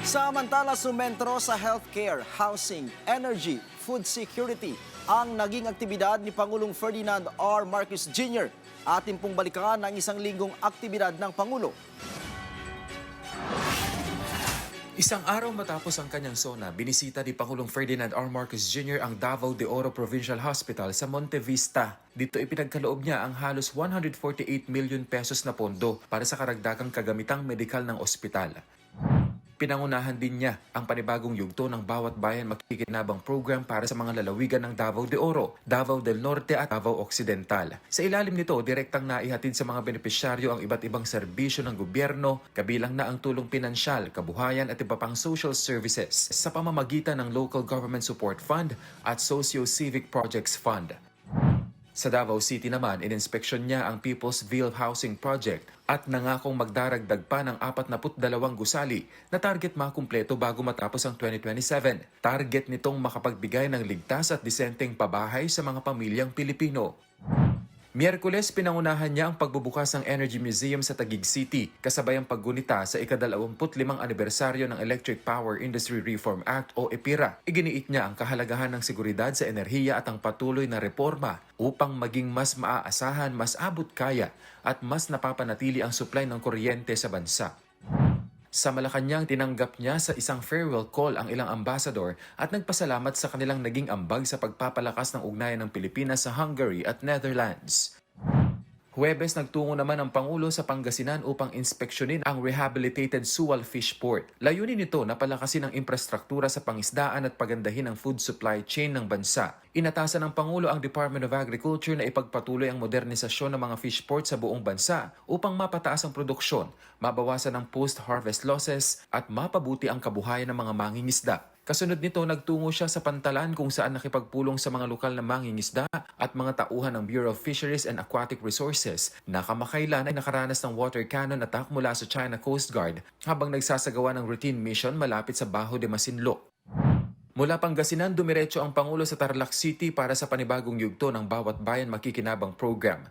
Samantala, sumentro sa healthcare, housing, energy, food security ang naging aktibidad ni Pangulong Ferdinand R. Marcos Jr. Atin pong balikan ang isang linggong aktibidad ng Pangulo. Isang araw matapos ang kanyang sona, binisita ni Pangulong Ferdinand R. Marcos Jr. ang Davao de Oro Provincial Hospital sa Monte Vista. Dito ipinagkaloob niya ang halos 148 million pesos na pondo para sa karagdagang kagamitang medikal ng ospital. Pinangunahan din niya ang panibagong yugto ng Bawat Bayan Makikinabang program para sa mga lalawigan ng Davao de Oro, Davao del Norte at Davao Occidental. Sa ilalim nito, direktang naihatid sa mga benepisyaryo ang iba't ibang serbisyo ng gobyerno, kabilang na ang tulong pinansyal, kabuhayan at iba pang social services sa pamamagitan ng Local Government Support Fund at Socio-Civic Projects Fund. Sa Davao City naman, ininspeksyon niya ang People's Ville Housing Project at nangakong magdaragdag pa ng 42 gusali na target makumpleto bago matapos ang 2027. Target nitong makapagbigay ng ligtas at disenteng pabahay sa mga pamilyang Pilipino. Miyerkules, pinangunahan niya ang pagbubukas ng Energy Museum sa Taguig City, kasabay ang paggunita sa ika-25 anibersaryo ng Electric Power Industry Reform Act o EPIRA. Iginiit niya ang kahalagahan ng seguridad sa enerhiya at ang patuloy na reforma upang maging mas maaasahan, mas abot kaya at mas napapanatili ang supply ng kuryente sa bansa. Sa Malacanang, tinanggap niya sa isang farewell call ang ilang ambassador at nagpasalamat sa kanilang naging ambag sa pagpapalakas ng ugnayan ng Pilipinas sa Hungary at Netherlands. Huwebes, nagtungo naman ang Pangulo sa Pangasinan upang inspeksyonin ang rehabilitated Sual Fish Port. Layunin nito na palakasin ang infrastruktura sa pangisdaan at pagandahin ang food supply chain ng bansa. Inatasan ng Pangulo ang Department of Agriculture na ipagpatuloy ang modernisasyon ng mga fish port sa buong bansa upang mapataas ang produksyon, mabawasan ang post-harvest losses at mapabuti ang kabuhayan ng mga mangingisda. Kasunod nito, nagtungo siya sa Pantalan kung saan nakipagpulong sa mga lokal na mangingisda at mga tauhan ng Bureau of Fisheries and Aquatic Resources na kamakailan ay nakaranas ng water cannon attack mula sa China Coast Guard habang nagsasagawa ng routine mission malapit sa Bajo de Masinloc. Mula Pangasinan, dumiretso ang Pangulo sa Tarlac City para sa panibagong yugto ng Bawat Bayan Makikinabang program.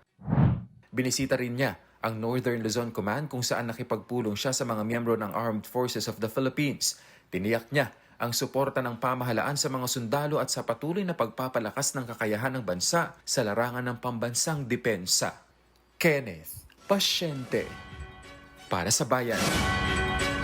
Binisita rin niya ang Northern Luzon Command kung saan nakipagpulong siya sa mga miyembro ng Armed Forces of the Philippines. Tiniyak niya ang suporta ng pamahalaan sa mga sundalo at sa patuloy na pagpapalakas ng kakayahan ng bansa sa larangan ng pambansang depensa. Kenneth Pasyente, para sa Bayan.